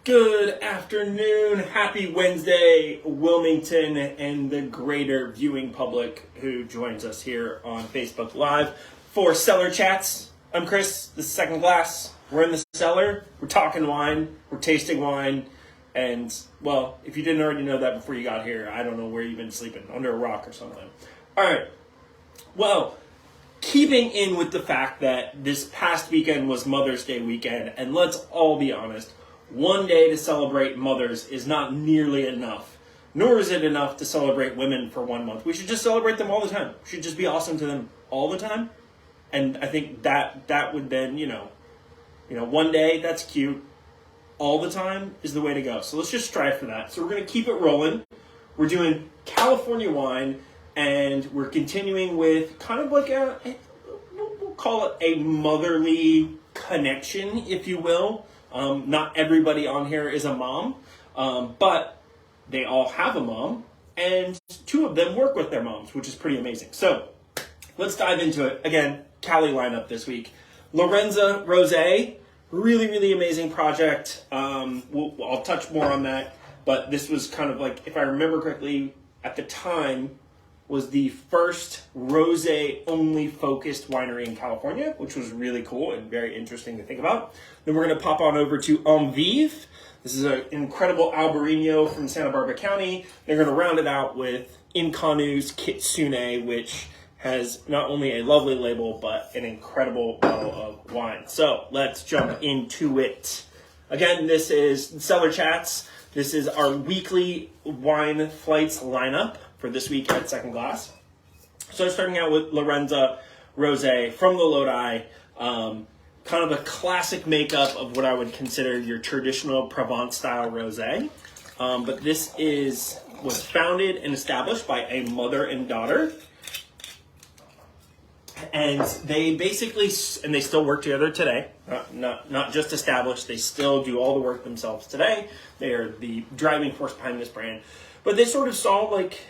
Good afternoon, happy Wednesday, Wilmington and the greater viewing public who joins us here on Facebook Live for Cellar Chats. I'm Chris, this is Second Glass. We're in the cellar, we're talking wine, we're tasting wine, and, well, if you didn't already know that before you got here, I don't know where you've been sleeping, under a rock or something. All right, well, keeping in with the fact that this past weekend was Mother's Day weekend, and let's all be honest, one day to celebrate mothers is not nearly enough, nor is it enough to celebrate women for 1 month. We should just celebrate them all the time. We should just be awesome to them all the time. And I think that would then, you know, one day, that's cute. All the time is the way to go. So let's just strive for that. So we're going to keep it rolling. We're doing California wine, and we're continuing with kind of like we'll call it a motherly connection, if you will. Not everybody on here is a mom, but they all have a mom, and two of them work with their moms, which is pretty amazing. So let's dive into it. Again, Cali lineup this week. Lorenza Rosé, really, really amazing project. I'll touch more on that, but this was kind of like, if I remember correctly, at the time, was the first rosé-only focused winery in California, which was really cool and very interesting to think about. Then we're going to pop on over to Âmevive. This is an incredible Albariño from Santa Barbara County. They're going to round it out with Inconnu Kitsune, which has not only a lovely label, but an incredible bottle of wine. So let's jump into it. Again, this is Cellar Chats. This is our weekly wine flights lineup for this week at Second Glass. So starting out with Lorenza Rosé from the Lodi, kind of a classic makeup of what I would consider your traditional Provence style rosé. But this was founded and established by a mother and daughter. And they basically, and they still work together today, not just established, they still do all the work themselves today. They are the driving force behind this brand. But they sort of saw like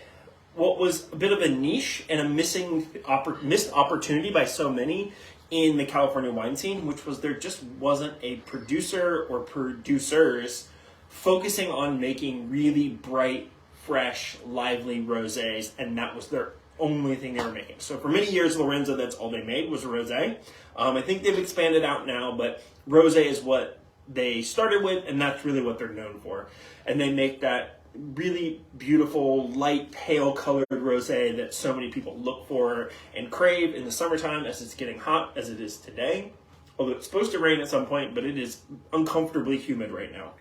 what was a bit of a niche and a missed opportunity by so many in the California wine scene, which was there just wasn't a producer or producers focusing on making really bright, fresh, lively rosés, and that was their only thing they were making. So for many years, Lorenza, that's all they made was a rosé. I think they've expanded out now, but rosé is what they started with, and that's really what they're known for. And they make that really beautiful, light, pale colored rosé that so many people look for and crave in the summertime as it's getting hot as it is today. Although it's supposed to rain at some point, but it is uncomfortably humid right now.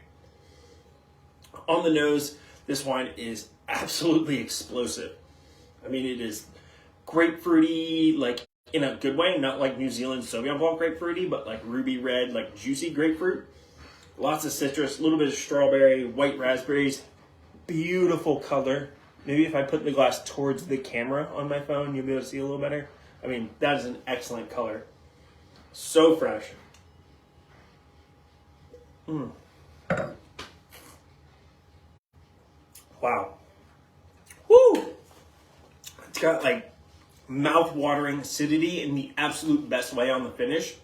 On the nose, this wine is absolutely explosive. I mean, it is grapefruity, like in a good way, not like New Zealand Sauvignon Blanc grapefruity, but like ruby red, like juicy grapefruit. Lots of citrus, a little bit of strawberry, white raspberries. Beautiful color. Maybe if I put the glass towards the camera on my phone, you'll be able to see a little better. I mean, that is an excellent color. So fresh. Wow. Woo! It's got like mouth-watering acidity in the absolute best way on the finish.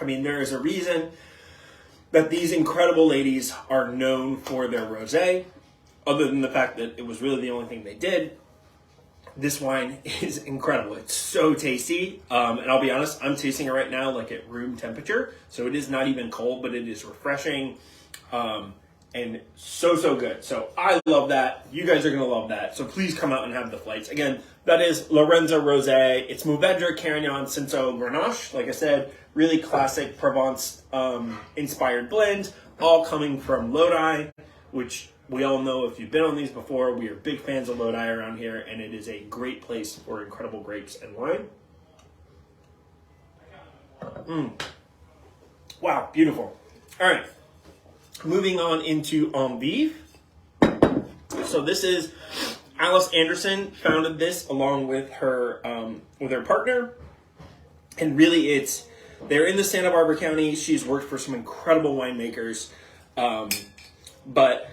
I mean, there is a reason that these incredible ladies are known for their rosé, other than the fact that it was really the only thing they did. This wine is incredible. It's so tasty. And I'll be honest, I'm tasting it right now like at room temperature. So it is not even cold, but it is refreshing. And so good. So I love that. You guys are going to love that. So please come out and have the flights. Again, that is Lorenza Rosé. It's Mourvedre, Carignan, Cinsault, Grenache. Like I said, really classic Provence inspired blend, all coming from Lodi, which we all know if you've been on these before, we are big fans of Lodi around here, and it is a great place for incredible grapes and wine. Wow, beautiful. All right. Moving on into Âmevive. So this is Alice Anderson founded this along with her partner, and really they're in the Santa Barbara County. She's worked for some incredible winemakers, but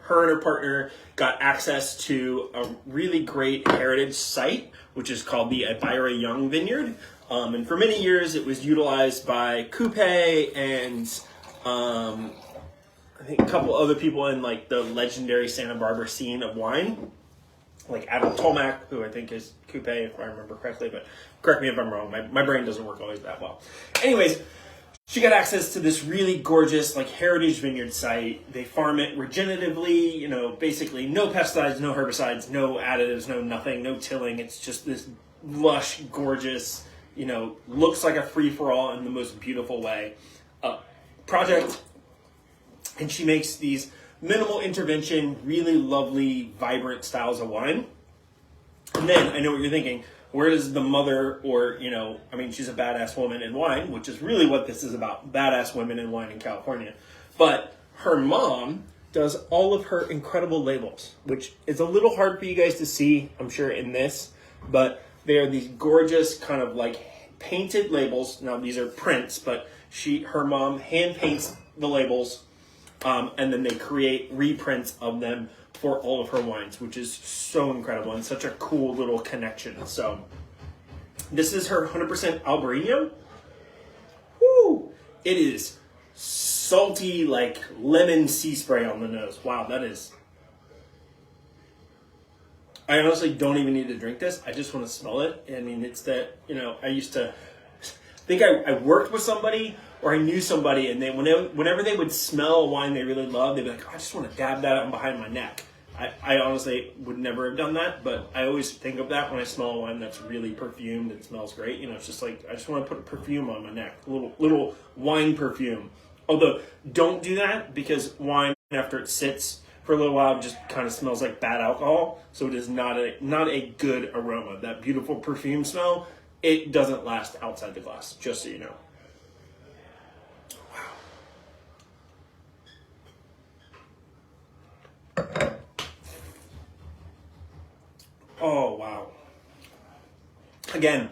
her and her partner got access to a really great heritage site, which is called the Elvira Young Vineyard. And for many years, it was utilized by Coupe and I think a couple other people in like the legendary Santa Barbara scene of wine, like Adam Tomac, who I think is Coupe, if I remember correctly, but correct me if I'm wrong. My brain doesn't work always that well. Anyways, she got access to this really gorgeous like heritage vineyard site. They farm it regeneratively, you know, basically no pesticides, no herbicides, no additives, no nothing, no tilling. It's just this lush, gorgeous, you know, looks like a free-for-all in the most beautiful way project. And she makes these minimal intervention, really lovely, vibrant styles of wine. And then I know what you're thinking. Where does the mother, or, you know, I mean, she's a badass woman in wine, which is really what this is about, badass women in wine in California. But her mom does all of her incredible labels, which is a little hard for you guys to see, I'm sure, in this. But they are these gorgeous kind of like painted labels. Now, these are prints, but her mom hand paints the labels, and then they create reprints of them for all of her wines, which is so incredible and such a cool little connection. So this is her 100% Albariño. Woo! It is salty like lemon sea spray on the nose. Wow, that is... I honestly don't even need to drink this. I just want to smell it. I mean, it's that, you know, I used to think I worked with somebody or I knew somebody, and whenever they would smell a wine they really loved, they'd be like, oh, I just want to dab that out behind my neck. I honestly would never have done that, but I always think of that when I smell a wine that's really perfumed and smells great. You know, it's just like, I just want to put a perfume on my neck, a little wine perfume. Although, don't do that, because wine, after it sits for a little while, it just kind of smells like bad alcohol. So it is not a good aroma. That beautiful perfume smell, it doesn't last outside the glass, just so you know. Oh, wow. Again,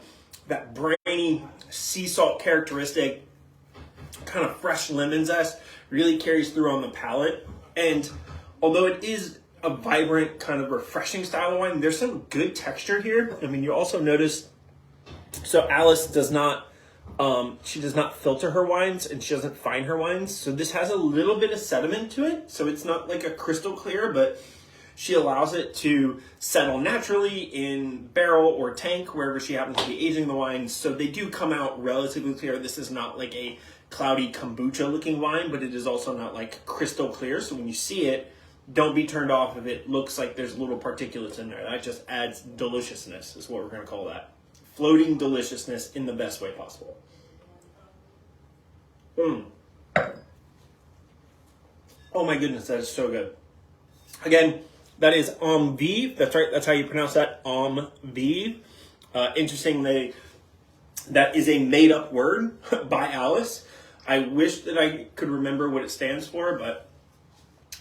that brainy sea salt characteristic, kind of fresh lemon zest, really carries through on the palate. And although it is a vibrant, kind of refreshing style of wine, there's some good texture here. I mean, you also notice, so Alice does not, she does not filter her wines, and she doesn't fine her wines. So this has a little bit of sediment to it. So it's not like a crystal clear, but she allows it to settle naturally in barrel or tank, wherever she happens to be aging the wines. So they do come out relatively clear. This is not like a cloudy kombucha looking wine, but it is also not like crystal clear. So when you see it, don't be turned off if it looks like there's little particulates in there. That just adds deliciousness, is what we're going to call that. Floating deliciousness in the best way possible. Oh my goodness, that is so good. Again, that is Âmevive. That's right. That's how you pronounce that. Âmevive. Interestingly, that is a made-up word by Alice. I wish that I could remember what it stands for, but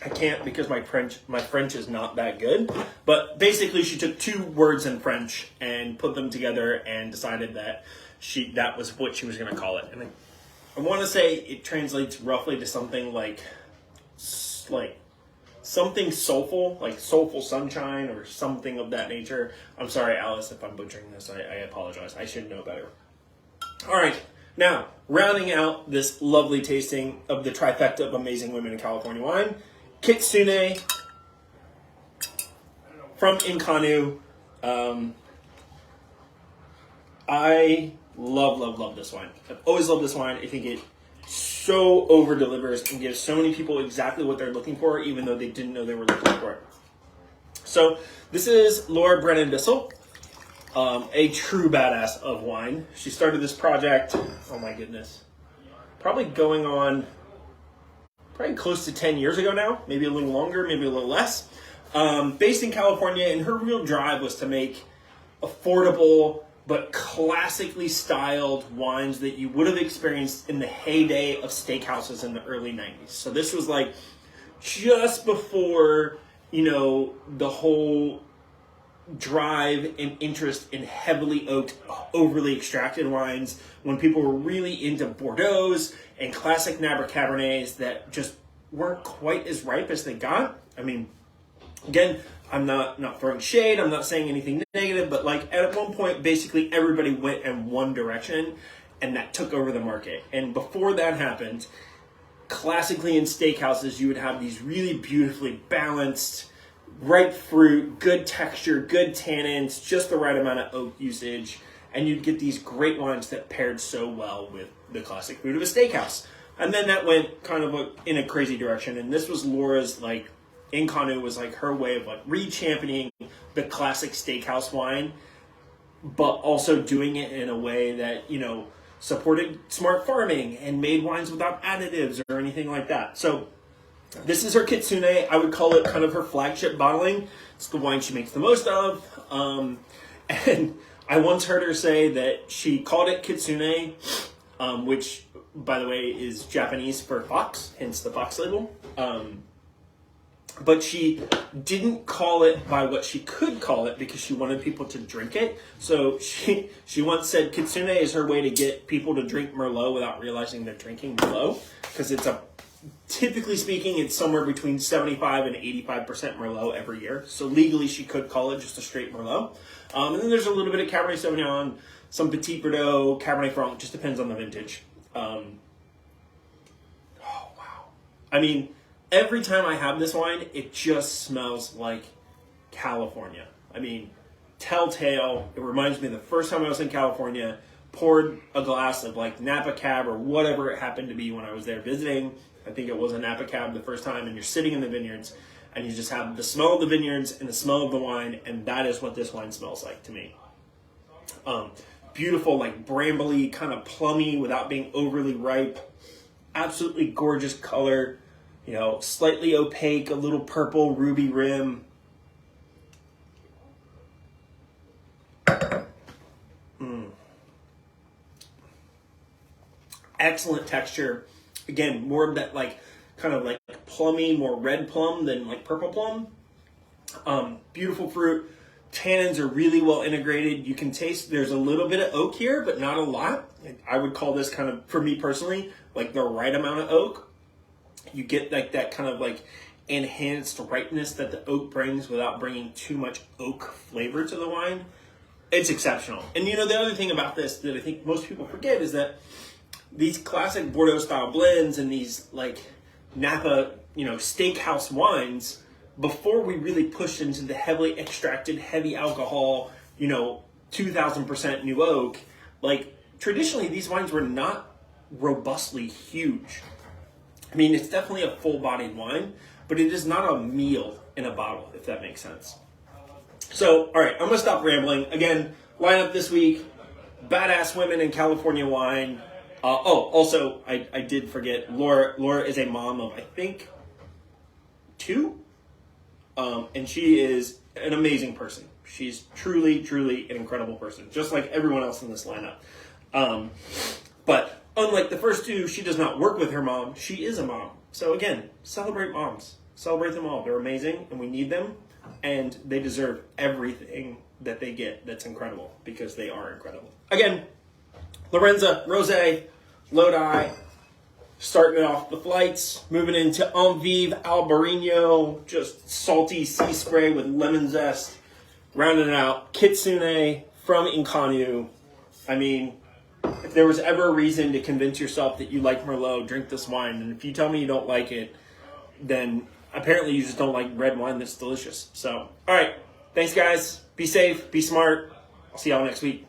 I can't, because my French is not that good. But basically, she took two words in French and put them together and decided that that was what she was going to call it. And I want to say it translates roughly to something like something soulful, like soulful sunshine or something of that nature. I'm sorry, Alice, if I'm butchering this. I apologize. I should know better. All right. Now, rounding out this lovely tasting of the trifecta of amazing women in California wine, Kitsune from Inconnu. I love this wine. I've always loved this wine. I think it so over delivers and gives so many people exactly what they're looking for, even though they didn't know they were looking for it. So this is Laura Brennan Bissell, a true badass of wine. She started this project, oh my goodness, probably going on close to 10 years ago now, maybe a little longer, maybe a little less. Based in California, and her real drive was to make affordable but classically styled wines that you would have experienced in the heyday of steakhouses in the early 90s. So this was like just before, you know, the whole drive and interest in heavily oaked, overly extracted wines, when people were really into Bordeaux's and classic Nabra Cabernets that just weren't quite as ripe as they got. I mean, again, I'm not throwing shade, I'm not saying anything negative, but like at one point, basically everybody went in one direction and that took over the market. And before that happened, classically in steakhouses, you would have these really beautifully balanced, ripe fruit, good texture, good tannins, just the right amount of oak usage, and you'd get these great wines that paired so well with the classic food of a steakhouse. And then that went kind of in a crazy direction, and this was Laura's, like, Inconnu was like her way of like re-championing the classic steakhouse wine, but also doing it in a way that, you know, supported smart farming and made wines without additives or anything like that. So this is her Kitsune. I would call it kind of her flagship bottling. It's the wine she makes the most of. And I once heard her say that she called it Kitsune, which, by the way, is Japanese for fox, hence the fox label. But she didn't call it by what she could call it because she wanted people to drink it. So she once said Kitsune is her way to get people to drink Merlot without realizing they're drinking Merlot, because typically speaking, it's somewhere between 75 and 85% Merlot every year. So legally she could call it just a straight Merlot. And then there's a little bit of Cabernet Sauvignon, some Petit Verdot, Cabernet Franc, just depends on the vintage. Oh, wow. I mean, every time I have this wine, it just smells like California. I mean, telltale. It reminds me of the first time I was in California, poured a glass of like Napa Cab or whatever it happened to be when I was there visiting. I think it was a Napa Cab the first time, and you're sitting in the vineyards, and you just have the smell of the vineyards and the smell of the wine, and that is what this wine smells like to me. Beautiful, like brambly, kind of plummy without being overly ripe. Absolutely gorgeous color. You know, slightly opaque, a little purple ruby rim. Excellent texture. Again, more of that like kind of like plummy, more red plum than like purple plum. Beautiful fruit. Tannins are really well integrated. You can taste there's a little bit of oak here, but not a lot. I would call this kind of, for me personally, like the right amount of oak. You get like that kind of like enhanced ripeness that the oak brings without bringing too much oak flavor to the wine. It's exceptional. And you know, the other thing about this that I think most people forget is that these classic Bordeaux style blends and these like Napa, you know, steakhouse wines, before we really pushed into the heavily extracted, heavy alcohol, you know, 2000% new oak, like traditionally these wines were not robustly huge. I mean, it's definitely a full-bodied wine, but it is not a meal in a bottle, if that makes sense. So, all right, I'm going to stop rambling. Again, lineup this week, Badass Women in California Wine. Also, I did forget, Laura is a mom of, I think, 2. And she is an amazing person. She's truly, truly an incredible person, just like everyone else in this lineup. But unlike the first 2, she does not work with her mom. She is a mom. So again, celebrate moms. Celebrate them all. They're amazing, and we need them, and they deserve everything that they get that's incredible, because they are incredible. Again, Lorenza Rosé, Lodi, starting it off the flights, moving into Âmevive Albariño, just salty sea spray with lemon zest, rounding it out, Kitsune from Inconnu. I mean, if there was ever a reason to convince yourself that you like Merlot, drink this wine. And if you tell me you don't like it, then apparently you just don't like red wine that's delicious. So, all right. Thanks, guys. Be safe. Be smart. I'll see y'all next week.